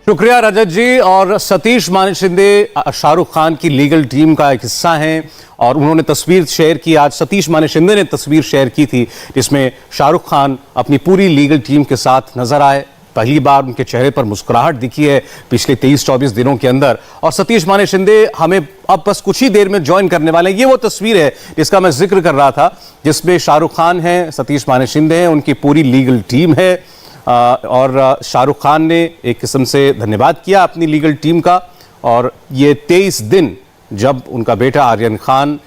शुक्रिया रजत जी। और सतीश माने शिंदे शाहरुख खान की लीगल टीम का एक हिस्सा हैं और उन्होंने तस्वीर शेयर की। आज सतीश माने शिंदे ने तस्वीर शेयर की थी जिसमें शाहरुख खान अपनी पूरी लीगल टीम के साथ नजर आए। पहली बार उनके चेहरे पर मुस्कुराहट दिखी है पिछले 23-24 दिनों के अंदर। और सतीश माने शिंदे हमें अब बस कुछ ही देर में ज्वाइन करने वाले हैं। ये वो तस्वीर है जिसका मैं जिक्र कर रहा था, जिसमें शाहरुख खान है, सतीश माने शिंदे हैं, उनकी पूरी लीगल टीम है। और शाहरुख खान ने एक किस्म से धन्यवाद किया अपनी लीगल टीम का। और ये 23 दिन जब उनका बेटा आर्यन खान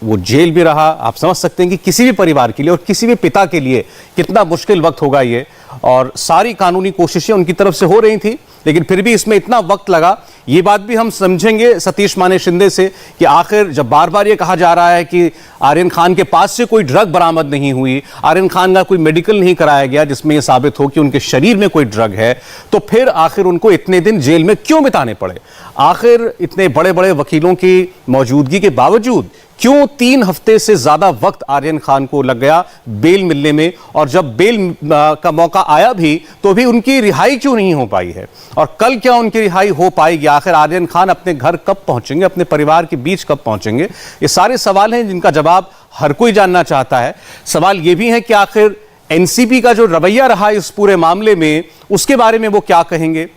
वो जेल भी रहा, आप समझ सकते हैं कि किसी भी परिवार के लिए और किसी भी पिता के लिए कितना मुश्किल वक्त होगा ये। और सारी कानूनी कोशिशें उनकी तरफ से हो रही थी, लेकिन फिर भी इसमें इतना वक्त लगा। ये बात भी हम समझेंगे सतीश माने शिंदे से कि आखिर जब बार बार ये कहा जा रहा है कि आर्यन खान के पास से कोई ड्रग बरामद नहीं हुई, आर्यन खान का कोई मेडिकल नहीं कराया गया जिसमें यह साबित हो कि उनके शरीर में कोई ड्रग है, तो फिर आखिर उनको इतने दिन जेल में क्यों बिताने पड़े? आखिर इतने बड़े बड़े वकीलों की मौजूदगी के बावजूद क्यों 3 हफ्ते से ज्यादा वक्त आर्यन खान को लग गया बेल मिलने में? और जब बेल का मौका आया भी तो भी उनकी रिहाई क्यों नहीं हो पाई है? और कल क्या उनकी रिहाई हो पाएगी? आखिर आर्यन खान अपने घर कब पहुंचेंगे, अपने परिवार के बीच कब पहुंचेंगे? ये सारे सवाल हैं जिनका जवाब हर कोई जानना चाहता है। सवाल यह भी है कि आखिर एनसीबी का जो रवैया रहा इस पूरे मामले में, उसके बारे में वो क्या कहेंगे?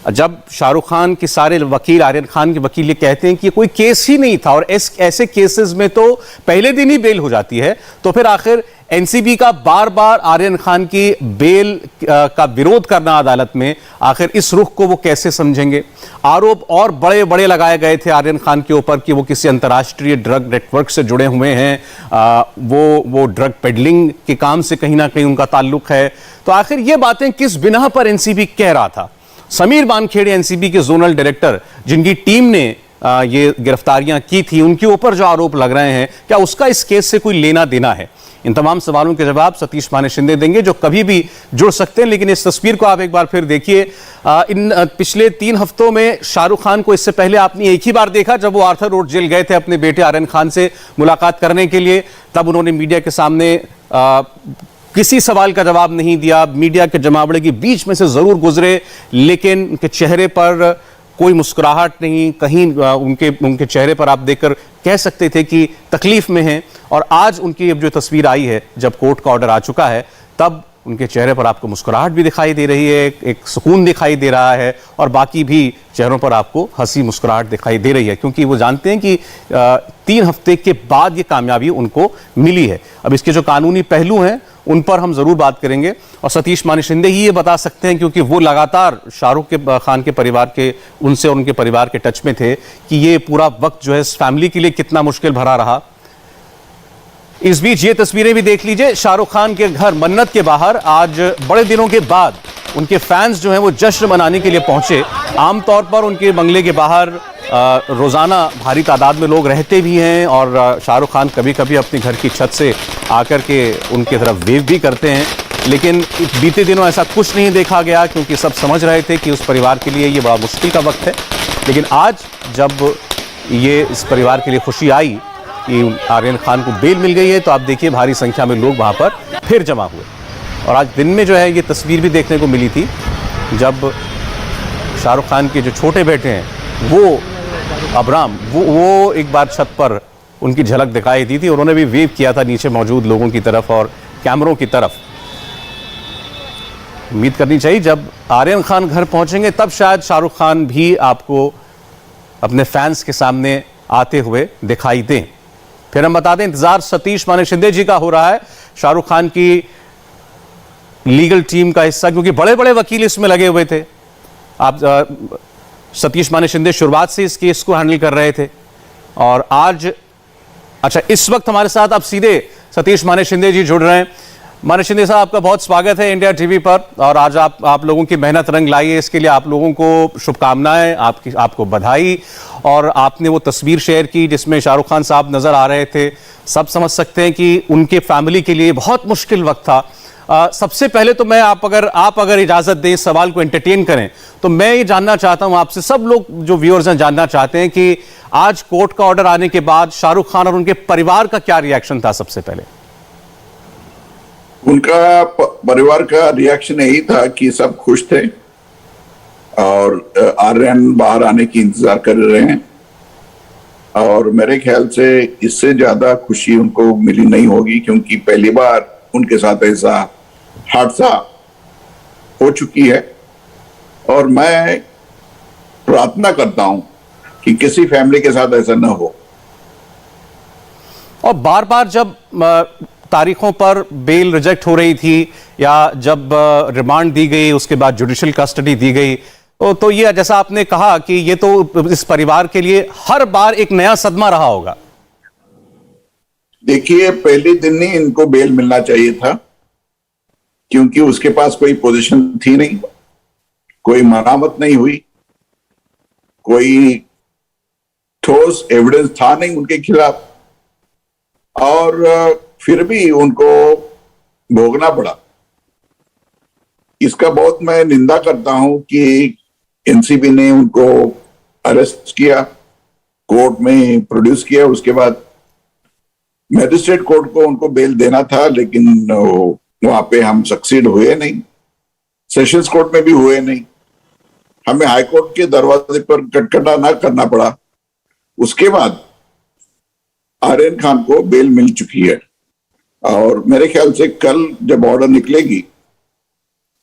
जब शाहरुख खान के सारे वकील, आर्यन खान के वकील ये कहते हैं कि कोई केस ही नहीं था और ऐसे केसेस में तो पहले दिन ही बेल हो जाती है, तो फिर आखिर एनसीबी का बार बार आर्यन खान की बेल का विरोध करना अदालत में, आखिर इस रुख को वो कैसे समझेंगे? आरोप और बड़े बड़े लगाए गए थे आर्यन खान के ऊपर कि वो किसी अंतर्राष्ट्रीय ड्रग नेटवर्क से जुड़े हुए हैं, वो ड्रग पेडलिंग के काम से कहीं ना कहीं उनका ताल्लुक है। तो आखिर ये बातें किस बिना पर एनसीबी कह रहा था? समीर वानखेड़े एनसीबी के जोनल डायरेक्टर, जिनकी टीम ने ये गिरफ्तारियां की थी, उनके ऊपर जो आरोप लग रहे हैं, क्या उसका इस केस से कोई लेना देना है? इन तमाम सवालों के जवाब सतीश माने शिंदे देंगे, जो कभी भी जुड़ सकते हैं। लेकिन इस तस्वीर को आप एक बार फिर देखिए। इन पिछले 3 हफ्तों में शाहरुख खान को इससे पहले आपने एक ही बार देखा जब वो आर्थर रोड जेल गए थे अपने बेटे आर्यन खान से मुलाकात करने के लिए। तब उन्होंने मीडिया के सामने किसी सवाल का जवाब नहीं दिया, मीडिया के जमावड़े के बीच में से जरूर गुजरे, लेकिन उनके चेहरे पर कोई मुस्कुराहट नहीं। कहीं उनके चेहरे पर आप देखकर कह सकते थे कि तकलीफ में हैं। और आज उनकी अब जो तस्वीर आई है, जब कोर्ट का ऑर्डर आ चुका है, तब उनके चेहरे पर आपको मुस्कुराहट भी दिखाई दे रही है, एक सुकून दिखाई दे रहा है, और बाकी भी चेहरों पर आपको हंसी मुस्कुराहट दिखाई दे रही है, क्योंकि वो जानते हैं कि 3 हफ्ते के बाद ये कामयाबी उनको मिली है। अब इसके जो कानूनी पहलू हैं उन पर हम जरूर बात करेंगे, और सतीश माने शिंदे ही ये बता सकते हैं, क्योंकि वो लगातार शाहरुख खान के परिवार के, उनसे और उनके परिवार के टच में थे, कि ये पूरा वक्त जो है इस फैमिली के लिए कितना मुश्किल भरा रहा। इस बीच ये तस्वीरें भी देख लीजिए, शाहरुख खान के घर मन्नत के बाहर आज बड़े दिनों के बाद उनके फैंस जो हैं वो जश्न मनाने के लिए पहुंचे। आमतौर पर उनके बंगले के बाहर रोजाना भारी तादाद में लोग रहते भी हैं, और शाहरुख खान कभी कभी अपने घर की छत से आकर के उनकी तरफ वेव भी करते हैं। लेकिन बीते दिनों ऐसा कुछ नहीं देखा गया, क्योंकि सब समझ रहे थे कि उस परिवार के लिए ये बड़ा मुश्किल का वक्त है। लेकिन आज जब ये इस परिवार के लिए खुशी आई कि आर्यन खान को बेल मिल गई है, तो आप देखिए भारी संख्या में लोग वहाँ पर फिर जमा हुए। और आज दिन में जो है ये तस्वीर भी देखने को मिली थी, जब शाहरुख खान के जो छोटे बेटे हैं वो अबराम, वो एक बार छत पर उनकी झलक दिखाई दी थी, उन्होंने भी वेव किया था नीचे मौजूद लोगों की तरफ और कैमरों की तरफ। उम्मीद करनी चाहिए जब आर्यन खान घर पहुंचेंगे तब शायद शाहरुख खान भी आपको अपने फैंस के सामने आते हुए दिखाई दें। फिर हम बता दें, इंतजार सतीश माने शिंदे जी का हो रहा है, शाहरुख खान की लीगल टीम का हिस्सा, क्योंकि बड़े बड़े वकील इसमें लगे हुए थे। आप सतीश माने शिंदे शुरुआत से इस केस को हैंडल कर रहे थे, और आज अच्छा इस वक्त हमारे साथ आप सीधे सतीश माने शिंदे जी जुड़ रहे हैं। माने शिंदे साहब, आपका बहुत स्वागत है इंडिया टीवी पर, और आज आप लोगों की मेहनत रंग लाई है, इसके लिए आप लोगों को शुभकामनाएं, आपको बधाई। और आपने वो तस्वीर शेयर की जिसमें शाहरुख खान साहब नजर आ रहे थे। सब समझ सकते हैं कि उनके फैमिली के लिए बहुत मुश्किल वक्त था। सबसे पहले तो मैं आप अगर इजाजत दें, सवाल को एंटरटेन करें, तो मैं ये जानना चाहता हूं आपसे, सब लोग जो व्यूअर्स हैं जानना चाहते हैं कि आज कोर्ट का ऑर्डर आने के बाद शाहरुख खान और उनके परिवार का क्या रिएक्शन था? सबसे पहले उनका परिवार का रिएक्शन यही था कि सब खुश थे, और आर्यन बाहर आने की इंतजार कर रहे हैं। और मेरे ख्याल से इससे ज्यादा खुशी उनको मिली नहीं होगी, क्योंकि पहली बार उनके साथ ऐसा हादसा हो चुकी है। और मैं प्रार्थना करता हूं कि किसी फैमिली के साथ ऐसा ना हो। और बार बार जब तारीखों पर बेल रिजेक्ट हो रही थी या जब रिमांड दी गई, उसके बाद जुडिशियल कस्टडी दी गई, तो ये जैसा आपने कहा कि ये तो इस परिवार के लिए हर बार एक नया सदमा रहा होगा। देखिए, पहले दिन ही इनको बेल मिलना चाहिए था, क्योंकि उसके पास कोई पोजीशन थी नहीं, कोई मरामत नहीं हुई, कोई ठोस एविडेंस था नहीं उनके खिलाफ, और फिर भी उनको भोगना पड़ा। इसका बहुत मैं निंदा करता हूं कि एनसीबी ने उनको अरेस्ट किया, कोर्ट में प्रोड्यूस किया, उसके बाद मैजिस्ट्रेट कोर्ट को उनको बेल देना था, लेकिन वहां पे हम सक्सीड हुए नहीं, सेशंस कोर्ट में भी हुए नहीं, हमें हाई कोर्ट के दरवाजे पर खटखटाना करना पड़ा। उसके बाद आर्यन खान को बेल मिल चुकी है, और मेरे ख्याल से कल जब ऑर्डर निकलेगी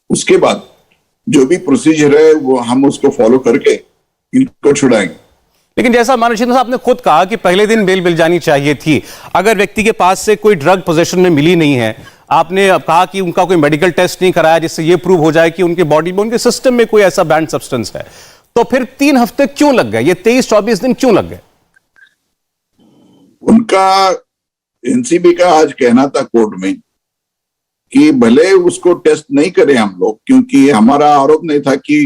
उसके बाद जो भी प्रोसीजर है वो हम उसको फॉलो करके इनको छुड़ाएंगे। लेकिन जैसा मानसिंह साहब ने खुद कहा कि पहले दिन बेल मिल जानी चाहिए थी। अगर व्यक्ति के पास से कोई ड्रग पोजेशन में मिली नहीं है, आपने कहा कि उनका कोई मेडिकल टेस्ट नहीं कराया जिससे यह प्रूव हो जाए कि उनके बॉडी में, उनके सिस्टम में कोई ऐसा बैंड सब्सटेंस है, तो फिर 3 हफ्ते क्यों लग गए? ये 23-24 दिन क्यों लग गए? उनका एनसीबी का आज कहना था कोर्ट में कि भले उसको टेस्ट नहीं करें हम लोग, क्योंकि हमारा आरोप नहीं था कि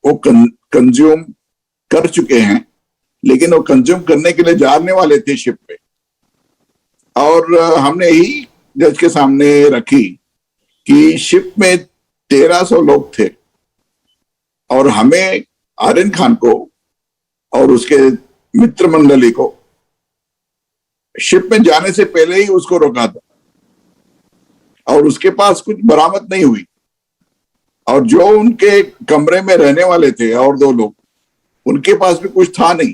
वो कंज्यूम कर चुके हैं, लेकिन वो कंज्यूम करने के लिए जाने वाले थे शिप पे। और हमने ही जज के सामने रखी कि शिप में 1300 लोग थे, और हमें आर्यन खान को और उसके मित्र मंडली को शिप में जाने से पहले ही उसको रोका था, और उसके पास कुछ बरामद नहीं हुई। और जो उनके कमरे में रहने वाले थे और 2 लोग, उनके पास भी कुछ था नहीं,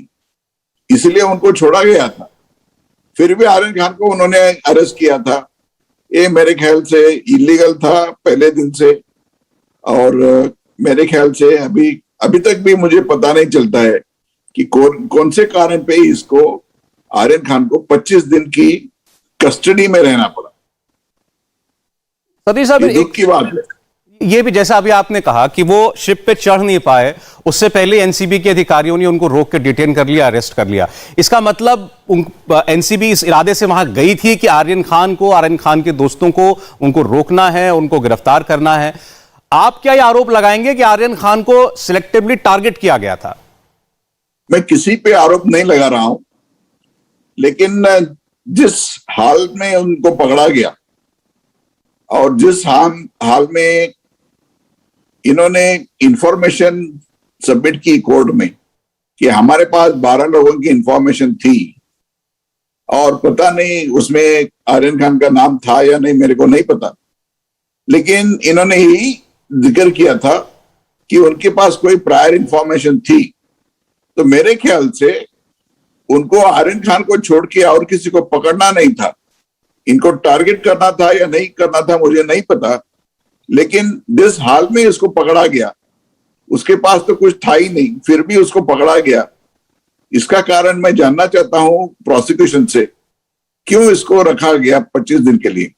इसलिए उनको छोड़ा गया था। फिर भी आर्यन खान को उन्होंने अरेस्ट किया था। ये मेरे ख्याल से इलीगल था पहले दिन से, और मेरे ख्याल से अभी तक भी मुझे पता नहीं चलता है कि कौन से कारण पे इसको आर्यन खान को 25 दिन की कस्टडी में रहना पड़ा। सतीश साहब, दुख की बात है। ये भी जैसा अभी आपने कहा कि वो शिप पे चढ़ नहीं पाए, उससे पहले एनसीबी के अधिकारियों ने उनको रोक के डिटेन कर लिया, अरेस्ट कर लिया। इसका मतलब एनसीबी इस इरादे से वहां गई थी कि आर्यन खान के दोस्तों को उनको रोकना है, उनको गिरफ्तार करना है। आप क्या ये आरोप लगाएंगे कि आर्यन खान को सिलेक्टिवली टारगेट किया गया था? मैं किसी पे आरोप नहीं लगा रहा हूं, लेकिन जिस हाल में उनको पकड़ा गया और जिस हाल में इन्होंने इंफॉर्मेशन सबमिट की कोर्ट में कि हमारे पास 12 लोगों की इंफॉर्मेशन थी, और पता नहीं उसमें आर्यन खान का नाम था या नहीं, मेरे को नहीं पता, लेकिन इन्होंने ही जिक्र किया था कि उनके पास कोई प्रायर इंफॉर्मेशन थी। तो मेरे ख्याल से उनको आर्यन खान को छोड़ के और किसी को पकड़ना नहीं था, इनको टारगेट करना था या नहीं करना था मुझे नहीं पता, लेकिन जिस हाल में इसको पकड़ा गया उसके पास तो कुछ था ही नहीं, फिर भी उसको पकड़ा गया। इसका कारण मैं जानना चाहता हूं प्रोसिक्यूशन से, क्यों इसको रखा गया 25 दिन के लिए।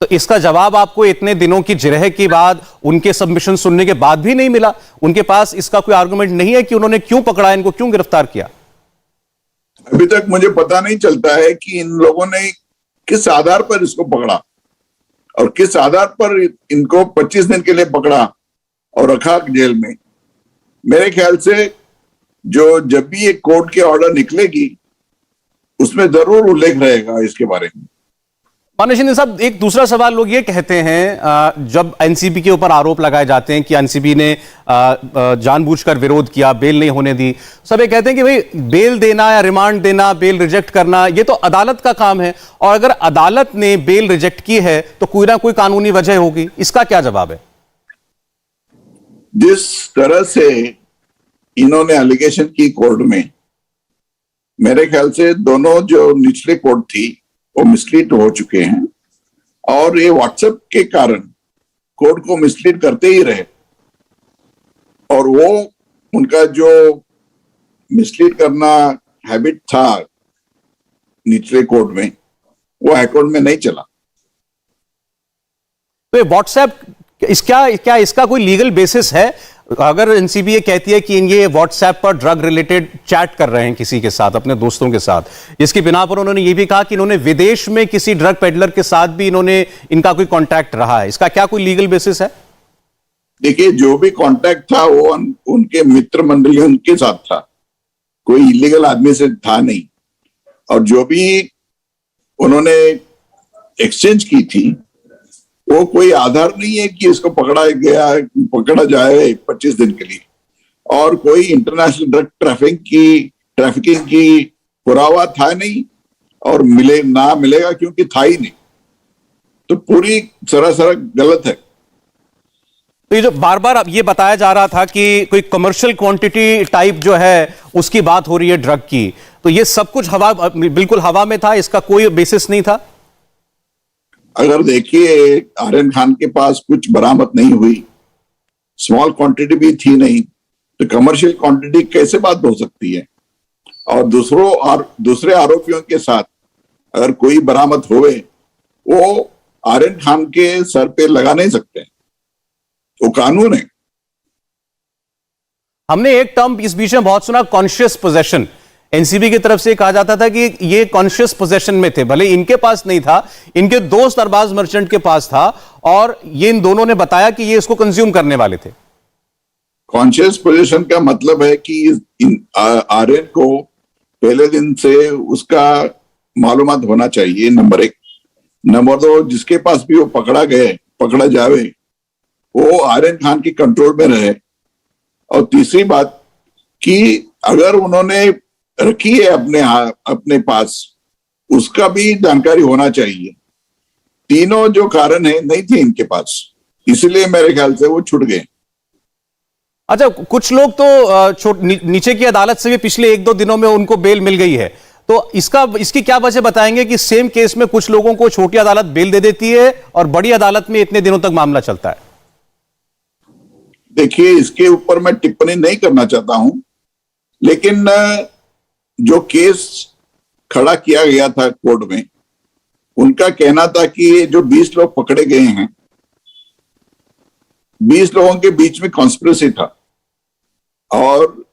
तो इसका जवाब आपको इतने दिनों की जिरह के बाद, उनके सबमिशन सुनने के बाद भी नहीं मिला? उनके पास इसका कोई आर्गुमेंट नहीं है कि उन्होंने क्यों पकड़ा, इनको क्यों गिरफ्तार किया? अभी तक मुझे पता नहीं चलता है कि इन लोगों ने किस आधार पर इसको पकड़ा और किस आधार पर इनको 25 दिन के लिए पकड़ा और रखा जेल में। मेरे ख्याल से जब भी एक कोर्ट के ऑर्डर निकलेगी उसमें जरूर उल्लेख रहेगा इसके बारे में। मानसिंह साहब, एक दूसरा सवाल लोग ये कहते हैं, जब एनसीबी के ऊपर आरोप लगाए जाते हैं कि एनसीबी ने जानबूझकर विरोध किया, बेल नहीं होने दी, सब ये कहते हैं कि भाई बेल देना या रिमांड देना, बेल रिजेक्ट करना, ये तो अदालत का काम है, और अगर अदालत ने बेल रिजेक्ट की है तो कोई ना कोई कानूनी वजह होगी। इसका क्या जवाब है? जिस तरह से इन्होंने एलिगेशन की कोर्ट में, मेरे ख्याल से दोनों जो निचले कोर्ट थी वो मिसलीड हो चुके हैं, और ये व्हाट्सएप के कारण कोर्ट को मिसलीड करते ही रहे, और वो उनका जो मिसलीड करना हैबिट था निचले कोर्ट में, वो हाईकोर्ट में नहीं चला। तो ये व्हाट्सएप क्या इसका कोई लीगल बेसिस है? अगर एनसीबी कहती है कि ये व्हाट्सएप पर ड्रग रिलेटेड चैट कर रहे हैं किसी के साथ, अपने दोस्तों के साथ, जिसकी बिना पर उन्होंने ये भी कहा कि इन्होंने विदेश में किसी ड्रग पेडलर के साथ भी इनका कोई कांटेक्ट रहा है, इसका क्या कोई लीगल बेसिस है? देखिए, जो भी कांटेक्ट था वो उनके मित्र मंडली उनके साथ था, कोई इलीगल आदमी से था नहीं। और जो भी उन्होंने एक्सचेंज की थी वो कोई आधार नहीं है कि इसको पकड़ा जाए 25 दिन के लिए, और कोई इंटरनेशनल ड्रग ट्रैफिकिंग की पुरावा था नहीं, और मिलेगा क्योंकि था ही नहीं। तो पूरी सरासर गलत है। तो ये जो बार बार अब ये बताया जा रहा था कि कोई कमर्शियल क्वांटिटी टाइप जो है उसकी बात हो रही है ड्रग की, तो ये सब कुछ बिल्कुल हवा में था, इसका कोई बेसिस नहीं था। अगर देखिए, आर्यन खान के पास कुछ बरामद नहीं हुई, स्मॉल क्वांटिटी भी थी नहीं, तो कमर्शियल क्वांटिटी कैसे बात हो सकती है? और दूसरे आरोपियों के साथ अगर कोई बरामद होवे, वो आर्यन खान के सर पे लगा नहीं सकते, वो कानून है। हमने एक टर्म इस बीच में बहुत सुना, कॉन्शियस पोजेशन। एनसीबी की तरफ से कहा जाता था कि ये कॉन्शियस पोजेशन में थे, भले इनके पास नहीं था, इनके दोस्त अरबाज मर्चेंट के पास था, और ये इन दोनों ने बताया कि ये इसको कंज्यूम करने वाले थे। कॉन्शियस पोजीशन का मतलब है कि आर्यन को पहले दिन से उसका मालूमात होना चाहिए, नंबर 1। नंबर 2, जिसके पास भी वो पकड़ा जावे, वो आर्यन खान की कंट्रोल में रहे। और तीसरी बात कि अगर उन्होंने रखी है अपने पास, उसका भी जानकारी होना चाहिए। तीनों जो कारण है नहीं थे इनके पास, इसलिए मेरे ख्याल से वो छूट गए। अच्छा, कुछ लोग तो नीचे की अदालत से भी पिछले 1-2 दिनों में उनको बेल मिल गई है, तो इसकी क्या वजह बताएंगे कि सेम केस में कुछ लोगों को छोटी अदालत बेल दे देती है और बड़ी अदालत में इतने दिनों तक मामला चलता है? देखिए, इसके ऊपर मैं टिप्पणी नहीं करना चाहता हूं, लेकिन जो केस खड़ा किया गया था कोर्ट में, उनका कहना था कि ये जो 20 लोग पकड़े गए हैं, 20 लोगों के बीच में कॉन्स्पिरेसी था, और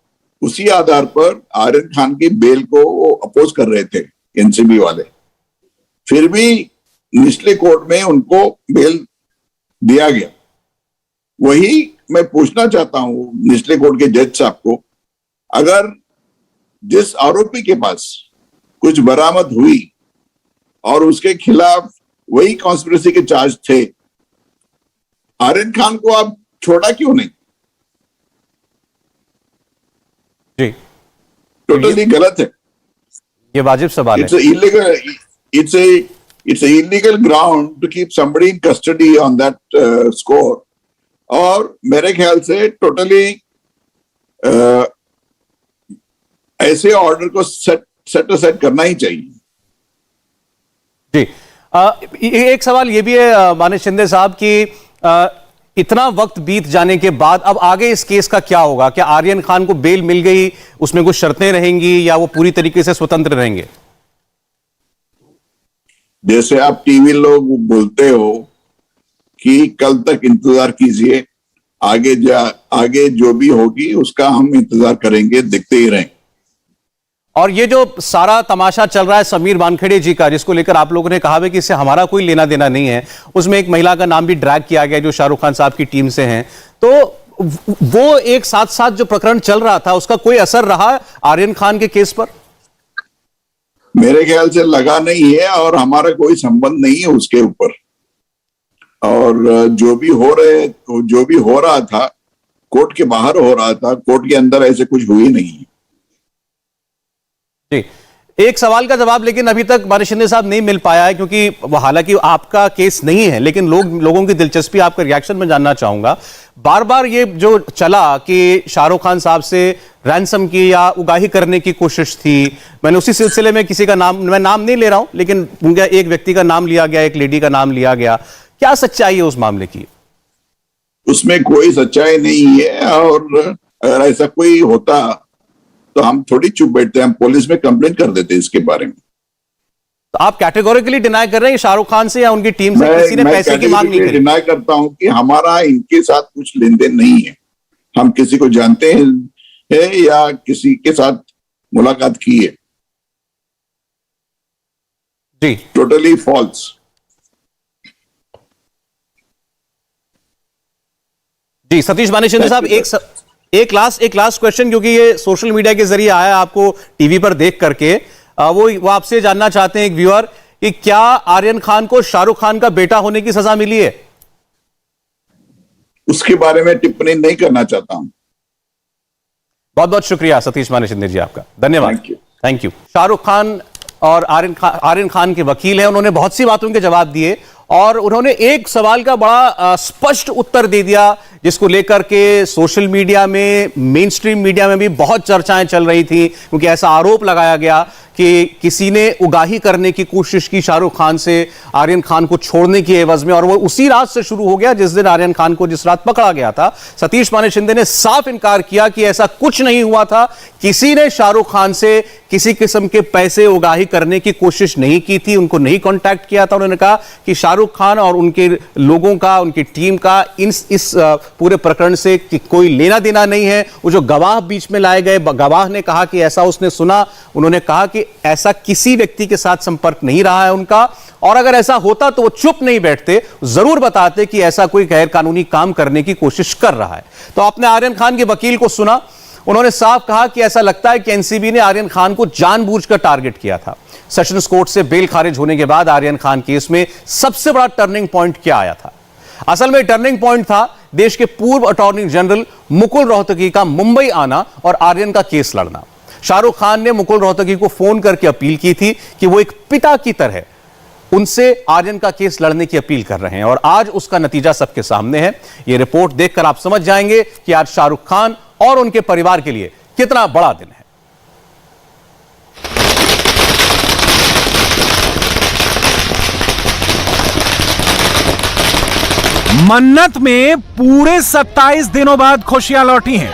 उसी आधार पर आर्यन खान की बेल को वो अपोज कर रहे थे एनसीबी वाले। फिर भी निचले कोर्ट में उनको बेल दिया गया। वही मैं पूछना चाहता हूं निचले कोर्ट के जज साहब को, अगर जिस आरोपी के पास कुछ बरामद हुई और उसके खिलाफ वही कॉन्स्पिरेसी के चार्ज थे, आर्यन खान को आप छोड़ा क्यों नहीं? जी, टोटली गलत है। ये वाजिब सवाल है। It's a illegal ground to keep somebody in custody on that score, और मेरे ख्याल से टोटली ऐसे ऑर्डर को सेट असाइड करना ही चाहिए। जी, एक सवाल ये भी है मानिश शिंदे साहब कि इतना वक्त बीत जाने के बाद अब आगे इस केस का क्या होगा? क्या आर्यन खान को बेल मिल गई, उसमें कुछ शर्तें रहेंगी, या वो पूरी तरीके से स्वतंत्र रहेंगे? जैसे आप टीवी लोग बोलते हो कि कल तक इंतजार कीजिए, आगे जो भी होगी उसका हम इंतजार करेंगे, देखते ही रहेंगे। और ये जो सारा तमाशा चल रहा है समीर वानखेड़े जी का, जिसको लेकर आप लोगों ने कहा है कि इससे हमारा कोई लेना देना नहीं है, उसमें एक महिला का नाम भी ड्रैग किया गया जो शाहरुख खान साहब की टीम से हैं, तो वो एक साथ साथ जो प्रकरण चल रहा था उसका कोई असर रहा आर्यन खान के केस पर? मेरे ख्याल से लगा नहीं है, और हमारा कोई संबंध नहीं है उसके ऊपर। और जो भी हो रहा था कोर्ट के बाहर हो रहा था, कोर्ट के अंदर ऐसे कुछ हुई नहीं है। जी, एक सवाल का जवाब लेकिन अभी तक मानिश शिंदे साहब नहीं मिल पाया है, क्योंकि वो हालांकि आपका केस नहीं है, लेकिन लोगों की दिलचस्पी आपका रिएक्शन में जानना चाहूंगा। बार बार ये जो चला कि शाहरुख खान साहब से रैंसम की या उगाही करने की कोशिश थी, मैंने उसी सिलसिले में किसी का नाम, मैं नाम नहीं ले रहा हूं, लेकिन उनका एक व्यक्ति का नाम लिया गया, एक लेडी का नाम लिया गया। क्या सच्चाई है उस मामले की? उसमें कोई सच्चाई नहीं है, और अगर ऐसा कोई होता तो हम थोड़ी चुप बैठते, हम पुलिस में कंप्लेंट कर देते इसके बारे में। तो आप कैटेगोरिकली डिनाई कर रहे हैं शाहरुख खान से या उनकी टीम से किसी ने पैसे की मांग नहीं की? डिनाई करता हूं कि हमारा इनके साथ कुछ लेन देन नहीं है, हम किसी को जानते हैं या किसी के साथ मुलाकात की है। जी, टोटली फॉल्स। जी सतीश मानिश शिंदे साहब, एक लास्ट क्वेश्चन, क्योंकि ये सोशल मीडिया के जरिए आया आपको टीवी पर देख करके, वो आपसे जानना चाहते हैं एक व्यूअर कि क्या आर्यन खान को शाहरुख खान का बेटा होने की सजा मिली है? उसके बारे में टिप्पणी नहीं करना चाहता हूं। बहुत बहुत शुक्रिया सतीश मानिश शिंदे जी, आपका धन्यवाद। Thank you. शाहरुख खान और आर्यन खान के वकील हैं, उन्होंने बहुत सी बातों के जवाब दिए और उन्होंने एक सवाल का बड़ा स्पष्ट उत्तर दे दिया, जिसको लेकर के सोशल मीडिया में, मेन स्ट्रीम मीडिया में भी बहुत चर्चाएं चल रही थी, क्योंकि ऐसा आरोप लगाया गया कि किसी ने उगाही करने की कोशिश की शाहरुख खान से आर्यन खान को छोड़ने की एवज में, और वो उसी रात से शुरू हो गया जिस दिन आर्यन खान को जिस रात पकड़ा गया था। सतीश मानिश शिंदे ने साफ इनकार किया कि ऐसा कुछ नहीं हुआ था, किसी ने शाहरुख खान से किसी किस्म के पैसे उगाही करने की कोशिश नहीं की थी, उनको नहीं कांटेक्ट किया था। उन्होंने कहा कि शाहरुख खान और उनके लोगों का, उनकी टीम का इस पूरे प्रकरण से कि कोई लेना देना नहीं है। वो जो गवाह बीच में लाए गए, गवाह ने कहा कि ऐसा उसने सुना, उन्होंने कहा कि ऐसा किसी व्यक्ति के साथ संपर्क नहीं रहा है उनका, और अगर ऐसा होता तो वो चुप नहीं बैठते, जरूर बताते कि ऐसा कोई गैर कानूनी काम करने की कोशिश कर रहा है। तो आपने आर्यन खान के वकील को सुना, उन्होंने साफ कहा कि ऐसा लगता है कि एनसीबी ने आर्यन खान को जानबूझकर टारगेट किया था। सेशंस कोर्ट से बेल खारिज होने के बाद आर्यन खान केस में सबसे बड़ा टर्निंग पॉइंट क्या आया था? असल में टर्निंग पॉइंट था देश के पूर्व अटॉर्नी जनरल मुकुल रोहतगी का मुंबई आना और आर्यन का केस लड़ना। शाहरुख खान ने मुकुल रोहतगी को फोन करके अपील की थी कि वो एक पिता की तरह उनसे आर्यन का केस लड़ने की अपील कर रहे हैं, और आज उसका नतीजा सबके सामने है। यह रिपोर्ट देखकर आप समझ जाएंगे कि आज शाहरुख खान और उनके परिवार के लिए कितना बड़ा दिन है। मन्नत में पूरे 27 दिनों बाद खुशियां लौटी हैं।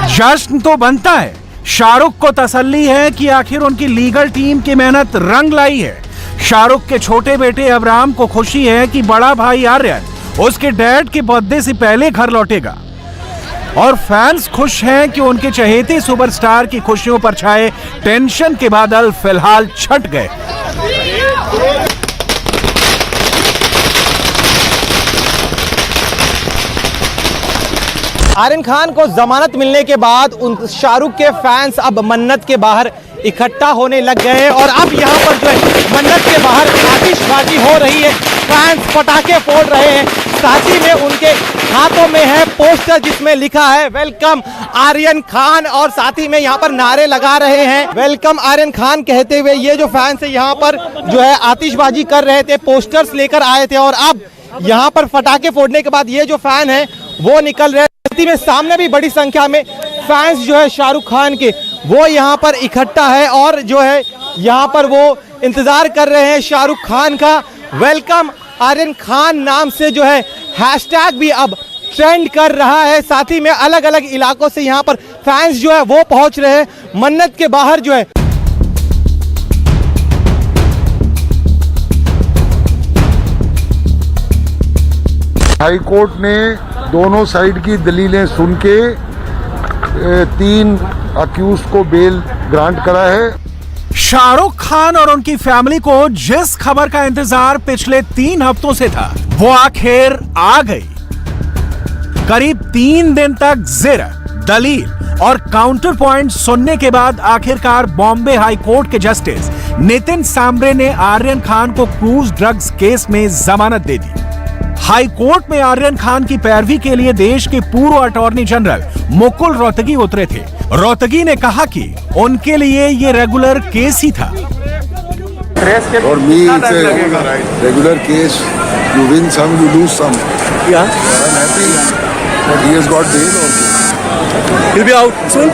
जश्न तो बनता है, शाहरुख को तसल्ली है कि आखिर उनकी लीगल टीम की मेहनत रंग लाई है। शाहरुख के छोटे बेटे अब्राहम को खुशी है कि बड़ा भाई आर्यन उसके डैड के बर्थडे से पहले घर लौटेगा, और फैंस खुश हैं कि उनके चहेते सुपरस्टार की खुशियों पर छाए टेंशन के बादल फिलहाल छट गए। आर्यन खान को जमानत मिलने के बाद उन शाहरुख के फैंस अब मन्नत के बाहर इकट्ठा होने लग गए हैं, और अब यहाँ पर जो है मन्नत के बाहर आतिशबाजी हो रही है, फैंस पटाखे फोड़ रहे हैं, साथ ही में उनके हाथों में है पोस्टर जिसमें लिखा है वेलकम आर्यन खान, और साथ ही में यहाँ पर नारे लगा रहे हैं वेलकम आर्यन खान कहते हुए। ये जो फैंस है यहाँ पर जो है आतिशबाजी कर रहे थे, पोस्टर्स लेकर आए थे, और अब यहाँ पर पटाखे फोड़ने के बाद ये जो फैन है वो निकल रहे हैं। में सामने भी बड़ी संख्या में फैंस जो है शाहरुख खान के वो यहाँ पर इकट्ठा है, और जो है यहाँ पर वो इंतजार कर रहे हैं शाहरुख खान का। वेलकम आर्यन खान नाम से जो है हैशटैग भी अब ट्रेंड कर रहा है। साथ ही में अलग अलग इलाकों से यहाँ पर फैंस जो है वो पहुंच रहे हैं मन्नत के बाहर जो है। हाई कोर्ट ने दोनों साइड की दलीलें सुन के 3 अक्यूज को बेल ग्रांट करा है। शाहरुख खान और उनकी फैमिली को जिस खबर का इंतजार पिछले 3 हफ्तों से था वो आखिर आ गई। करीब 3 दिन तक जिर, दलील और काउंटर पॉइंट सुनने के बाद आखिरकार बॉम्बे हाई कोर्ट के जस्टिस नितिन सांबरे ने आर्यन खान को क्रूज ड्रग्स केस में जमानत दे दी। हाई कोर्ट में आर्यन खान की पैरवी के लिए देश के पूर्व अटॉर्नी जनरल मुकुल रोहतगी उतरे थे। रोहतगी ने कहा कि उनके लिए ये रेगुलर केस ही था। For me, it's a regular case. You win some, you lose some. Yeah. I'm happy that he has got bail also. He'll be out soon.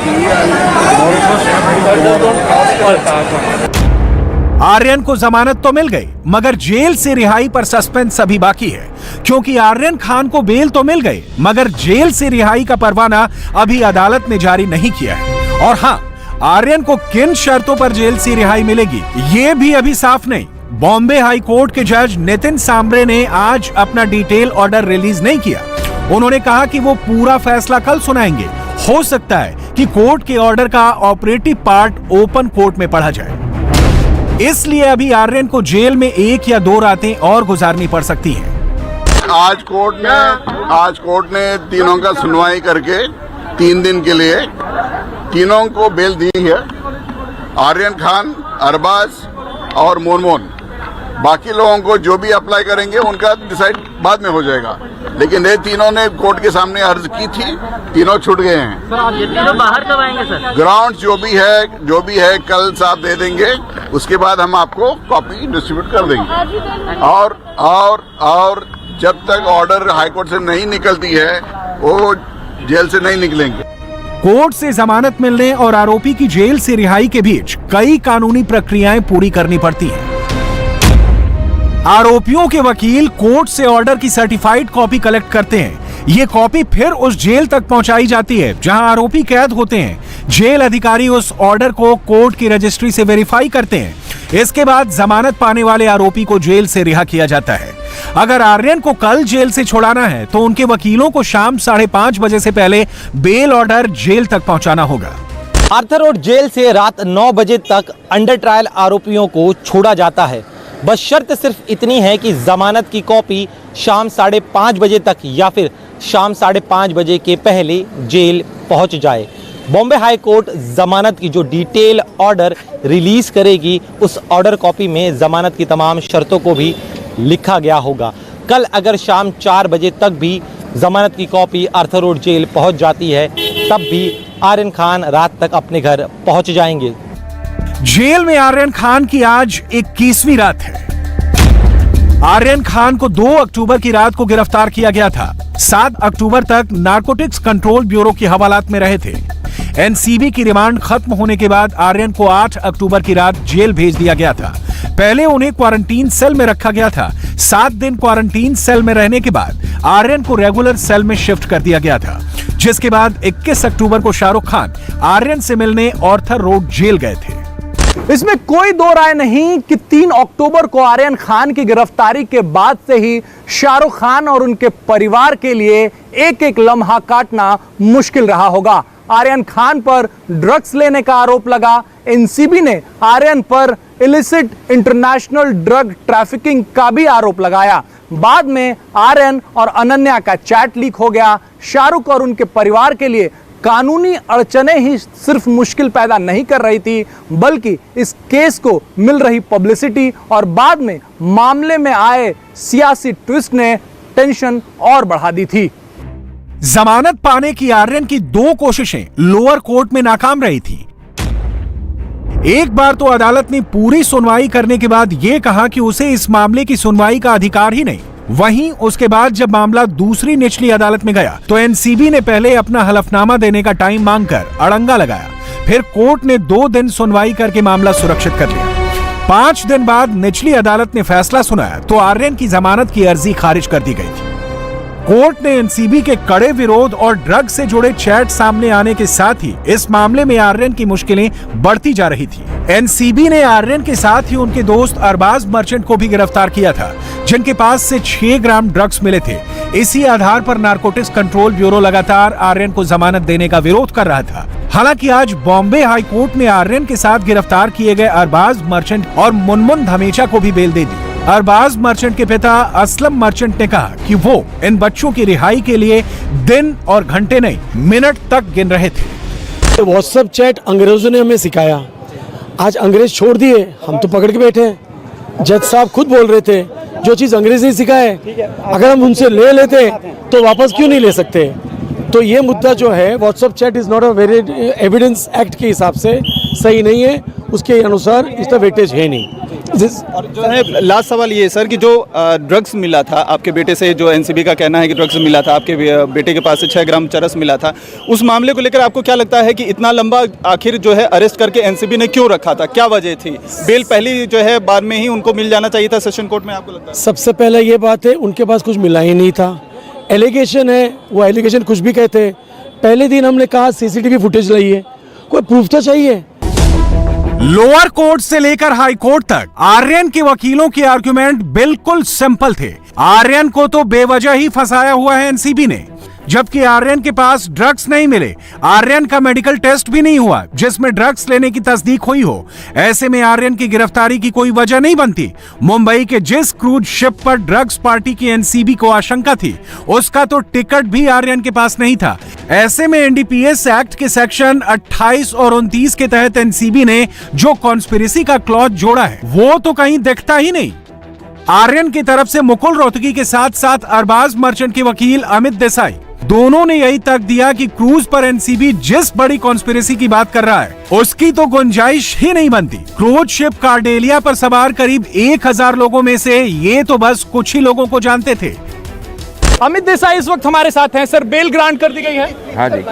Aryan को जमानत तो मिल गई, मगर जेल से रिहाई पर सस्पेंस अभी बाकी है, क्योंकि आर्यन खान को बेल तो मिल गई, मगर जेल से रिहाई का परवाना अभी अदालत ने जारी नहीं किया है। और हाँ, आर्यन को किन शर्तों पर जेल से रिहाई मिलेगी, ये भी अभी साफ नहीं। बॉम्बे हाई कोर्ट के जज नितिन सांबरे ने आज अपना डिटेल ऑर्डर रिलीज नहीं किया। उन्होंने कहा कि वो पूरा फैसला कल सुनाएंगे। हो सकता है कि कोर्ट के ऑर्डर का ऑपरेटिव पार्ट ओपन कोर्ट में पढ़ा जाए। इसलिए अभी आर्यन को जेल में 1 या 2 रातें और गुजारनी पड़ सकती हैं। आज कोर्ट ने तीनों का सुनवाई करके 3 दिन के लिए तीनों को बेल दी है। आर्यन खान, अरबाज और मोनमोन। बाकी लोगों को जो भी अप्लाई करेंगे उनका डिसाइड बाद में हो जाएगा, लेकिन ये तीनों ने कोर्ट के सामने अर्ज की थी, तीनों छूट गए हैं। सर, ये तीनों बाहर कब आएंगे सर? ग्राउंड जो भी है कल साथ दे देंगे, उसके बाद हम आपको कॉपी डिस्ट्रीब्यूट कर देंगे। और जब तक ऑर्डर हाईकोर्ट से नहीं निकलती है वो जेल से नहीं निकलेंगे। कोर्ट से जमानत मिलने और आरोपी की जेल से रिहाई के बीच कई कानूनी प्रक्रियाएं पूरी करनी पड़ती हैं। आरोपियों के वकील कोर्ट से ऑर्डर की सर्टिफाइड कॉपी कलेक्ट करते हैं। ये कॉपी फिर उस जेल तक पहुंचाई जाती है जहां आरोपी कैद होते हैं। जेल अधिकारी उस ऑर्डर को कोर्ट की रजिस्ट्री से वेरीफाई करते हैं। इसके बाद जमानत पाने वाले आरोपी को जेल से रिहा किया जाता है। अगर आर्यन को कल जेल से छुड़ाना है तो उनके वकीलों को शाम 5:30 बजे से पहले बेल ऑर्डर जेल तक पहुंचाना होगा। आर्थर रोड जेल से रात 9 बजे तक अंडर ट्रायल आरोपियों को छोड़ा जाता है। बस शर्त सिर्फ इतनी है कि जमानत की कॉपी शाम 5:30 बजे तक या फिर शाम 5:30 बजे के पहले जेल पहुंच जाए। बॉम्बे हाई कोर्ट जमानत की जो डिटेल ऑर्डर रिलीज करेगी, उस ऑर्डर कॉपी में जमानत की तमाम शर्तों को भी लिखा गया होगा। कल अगर शाम 4 बजे तक भी जमानत की कॉपी आर्थर रोड जेल पहुंच जाती है, तब भी आर्यन खान रात तक अपने घर पहुंच जाएंगे। जेल में आर्यन खान की आज 21वीं रात है। आर्यन खान को 2 अक्टूबर की रात को गिरफ्तार किया गया था। 7 अक्टूबर तक नारकोटिक्स कंट्रोल ब्यूरो की हवालात में रहे थे। एनसीबी की रिमांड खत्म होने के बाद आर्यन को 8 अक्टूबर की रात जेल भेज दिया गया था। पहले उन्हें क्वारंटीन सेल में रखा गया था। 7 दिन क्वारंटीन सेल में रहने के बाद आर्यन को रेगुलर सेल में शिफ्ट कर दिया गया था, जिसके बाद 21 अक्टूबर को शाहरुख खान आर्यन से मिलने आर्थर रोड जेल गए थे। इसमें कोई दो राय नहीं कि 3 अक्टूबर को आर्यन खान की गिरफ्तारी के बाद से ही शाहरुख खान और उनके परिवार के लिए एक एक लम्हा काटना मुश्किल रहा होगा। आर्यन खान पर ड्रग्स लेने का आरोप लगा। एनसीबी ने आर्यन पर इलिसिट इंटरनेशनल ड्रग ट्रैफिकिंग का भी आरोप लगाया। बाद में आर्यन और अनन्या का चैट लीक हो गया। शाहरुख और उनके परिवार के लिए कानूनी अड़चनें ही सिर्फ मुश्किल पैदा नहीं कर रही थी, बल्कि इस केस को मिल रही पब्लिसिटी और बाद में मामले में आए सियासी ट्विस्ट ने टेंशन और बढ़ा दी थी। जमानत पाने की आर्यन की 2 कोशिशें लोअर कोर्ट में नाकाम रही थी। एक बार तो अदालत ने पूरी सुनवाई करने के बाद यह कहा कि उसे इस मामले की सुनवाई का अधिकार ही नहीं। वहीं उसके बाद जब मामला दूसरी निचली अदालत में गया तो एनसीबी ने पहले अपना हलफनामा देने का टाइम मांगकर अड़ंगा लगाया। फिर कोर्ट ने 2 दिन सुनवाई करके मामला सुरक्षित कर लिया। 5 दिन बाद निचली अदालत ने फैसला सुनाया तो आर्यन की जमानत की अर्जी खारिज कर दी गई थी। कोर्ट ने एनसीबी के कड़े विरोध और ड्रग से जुड़े चैट सामने आने के साथ ही इस मामले में आर्यन की मुश्किलें बढ़ती जा रही थी। एनसीबी ने आर्यन के साथ ही उनके दोस्त अरबाज मर्चेंट को भी गिरफ्तार किया था, जिनके पास से 6 ग्राम ड्रग्स मिले थे। इसी आधार पर नारकोटिक्स कंट्रोल ब्यूरो लगातार आर्यन को जमानत देने का विरोध कर रहा था। हालांकि आज बॉम्बे हाई कोर्ट ने आर्यन के साथ गिरफ्तार किए गए अरबाज मर्चेंट और मुनमुन धमेचा को भी बेल दे दी। अरबाज मर्चेंट के पिता असलम मर्चेंट ने कहा कि वो इन बच्चों की रिहाई के लिए दिन और घंटे नहीं, मिनट तक गिन रहे थे। व्हाट्सएप चैट अंग्रेजों ने हमें सिखाया, आज अंग्रेज छोड़ दिए, हम तो पकड़ के बैठे हैं। जज साहब खुद बोल रहे थे जो चीज़ अंग्रेजी सिखा है अगर हम उनसे ले लेते तो वापस क्यों नहीं ले सकते। तो ये मुद्दा जो है WhatsApp chat is not a very evidence act के हिसाब से सही नहीं है, उसके अनुसार इसका वेटेज है नहीं। लास्ट सवाल ये सर कि जो ड्रग्स मिला था आपके बेटे से, जो एनसीबी का कहना है कि ड्रग्स मिला था, आपके बेटे के पास से 6 ग्राम चरस मिला था, उस मामले को लेकर आपको क्या लगता है कि इतना लंबा आखिर जो है अरेस्ट करके एनसीबी ने क्यों रखा था, क्या वजह थी? बेल पहली जो है बाद में ही उनको मिल जाना चाहिए था सेशन कोर्ट में, आपको लगता है? सबसे पहले ये बात है उनके पास कुछ मिला ही नहीं था, एलिगेशन है, वो एलिगेशन कुछ भी कहते। पहले दिन हमने कहा सीसीटीवी फुटेज लाइए, कोई प्रूफ तो चाहिए। लोअर कोर्ट से लेकर हाई कोर्ट तक आर्यन के वकीलों के आर्गुमेंट बिल्कुल सिंपल थे। आर्यन को तो बेवजह ही फंसाया हुआ है एनसीबी ने, जबकि आर्यन के पास ड्रग्स नहीं मिले, आर्यन का मेडिकल टेस्ट भी नहीं हुआ जिसमें ड्रग्स लेने की तस्दीक हुई हो। ऐसे में आर्यन की गिरफ्तारी की कोई वजह नहीं बनती। मुंबई के जिस क्रूज शिप पर ड्रग्स पार्टी की एनसीबी को आशंका थी, उसका तो टिकट भी आर्यन के पास नहीं था। ऐसे में एनडीपीएस एक्ट के सेक्शन 28 और 29 के तहत एनसीबी ने जो कॉन्स्पिरेसी का क्लॉज जोड़ा है वो तो कहीं दिखता ही नहीं। आर्यन की तरफ से मुकुल रोहतगी के साथ साथ अरबाज मर्चेंट के वकील अमित देसाई, दोनों ने यही तक दिया कि क्रूज पर एनसीबी जिस बड़ी कॉन्स्पिरेसी की बात कर रहा है उसकी तो गुंजाइश ही नहीं बनती। क्रूज शिप कार्डेलिया पर सवार करीब 1000 लोगों में से ये तो बस कुछ ही लोगों को जानते थे। अमित देसाई इस वक्त हमारे साथ हैं। सर, बेल ग्रांट कर दी गई है? हाँ जी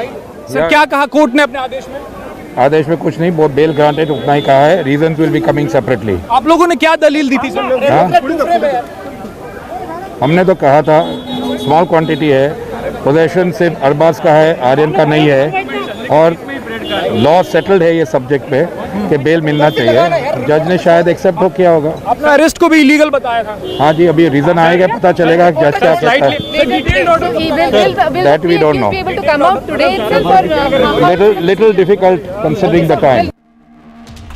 सर, क्या कहा कोर्ट ने अपने आदेश में? आदेश में कुछ नहीं, वो बेल ग्रांटेड उतना ही कहा है, reasons will be coming separately. आप लोगों ने क्या दलील दी थी सर? हमने तो कहा था स्मॉल क्वांटिटी है, पोजेशन सिर्फ अरबाज का है, आर्यन का नहीं है, और लॉ सेटल्ड है ये सब्जेक्ट पे कि बेल मिलना चाहिए। जज ने शायद एक्सेप्ट हो किया होगा। आपने अरेस्ट को भी इलीगल बताया था? हाँ जी, अभी रीजन आएगा, पता चलेगा जज क्या कहता है। That we don't know, little difficult considering the time.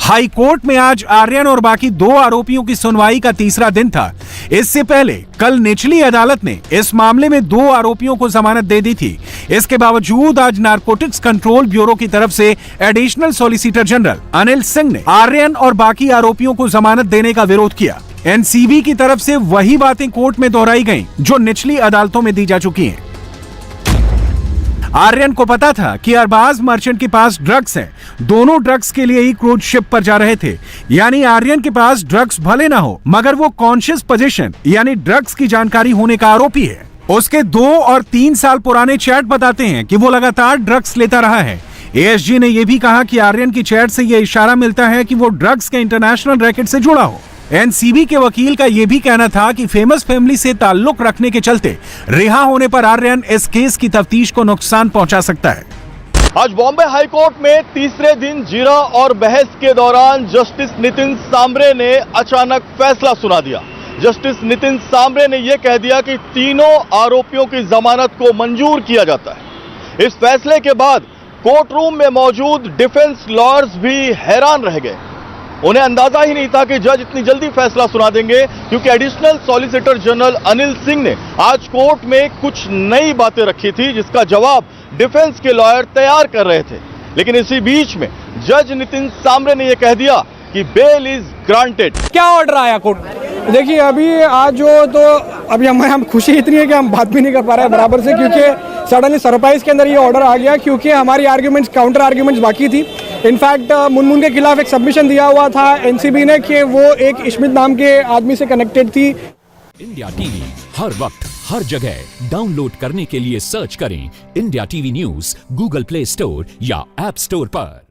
High court में आज आर्यन और बाकी 2 आरोपियों की सुनवाई का तीसरा दिन था। इससे पहले कल निचली अदालत ने इस मामले में 2 आरोपियों को जमानत दे दी थी। इसके बावजूद आज नारकोटिक्स कंट्रोल ब्यूरो की तरफ से additional solicitor general Anil Singh ने आर्यन और बाकी आरोपियों को जमानत देने का विरोध किया। एनसीबी की तरफ से वही बातें कोर्ट में दोहराई गईं जो निचली अदालतों में दी जा चुकी हैं। आर्यन को पता था कि अरबाज मर्चेंट के पास ड्रग्स हैं। दोनों ड्रग्स के लिए ही क्रूज शिप पर जा रहे थे। यानी आर्यन के पास ड्रग्स भले ना हो, मगर वो कॉन्शियस पोजीशन यानी ड्रग्स की जानकारी होने का आरोपी है। उसके 2 और 3 साल पुराने चैट बताते हैं कि वो लगातार ड्रग्स लेता रहा है। एएसजी ने यह भी कहा कि आर्यन की चैट से यह इशारा मिलता है कि वो ड्रग्स के इंटरनेशनल रैकेट से जुड़ा हो। एनसीबी के वकील का यह भी कहना था कि फेमस फैमिली से ताल्लुक रखने के चलते रिहा होने पर आर्यन इस केस की तफ्तीश को नुकसान पहुंचा सकता है। आज बॉम्बे हाई कोर्ट में तीसरे दिन जीरा और बहस के दौरान जस्टिस नितिन सांबरे ने अचानक फैसला सुना दिया। जस्टिस नितिन सांबरे ने यह कह दिया कि तीनों आरोपियों की जमानत को मंजूर किया जाता है। इस फैसले के बाद कोर्ट रूम में मौजूद डिफेंस लॉयर्स भी हैरान रह गए। उन्हें अंदाजा ही नहीं था कि जज इतनी जल्दी फैसला सुना देंगे, क्योंकि additional solicitor general Anil Singh ने आज कोर्ट में कुछ नई बातें रखी थी जिसका जवाब डिफेंस के लॉयर तैयार कर रहे थे। लेकिन इसी बीच में जज नितिन सांबरे ने यह कह दिया कि बेल इज ग्रांटेड। क्या ऑर्डर आया कोर्ट में? देखिए, अभी आज जो तो अभी हम खुशी इतनी है कि हम बात भी नहीं कर पा रहे हैं बराबर से, क्योंकि सडनली सरप्राइज के अंदर ये ऑर्डर आ गया, क्योंकि हमारी आर्ग्यूमेंट्स, काउंटर आर्ग्यूमेंट्स बाकी थी। इनफैक्ट मुनमुन के खिलाफ एक सबमिशन दिया हुआ था एनसीबी ने कि वो एक इश्मित नाम के आदमी से कनेक्टेड थी। इंडिया टीवी हर वक्त हर जगह डाउनलोड करने के लिए सर्च करें India TV news Google play store या ऐप स्टोर पर।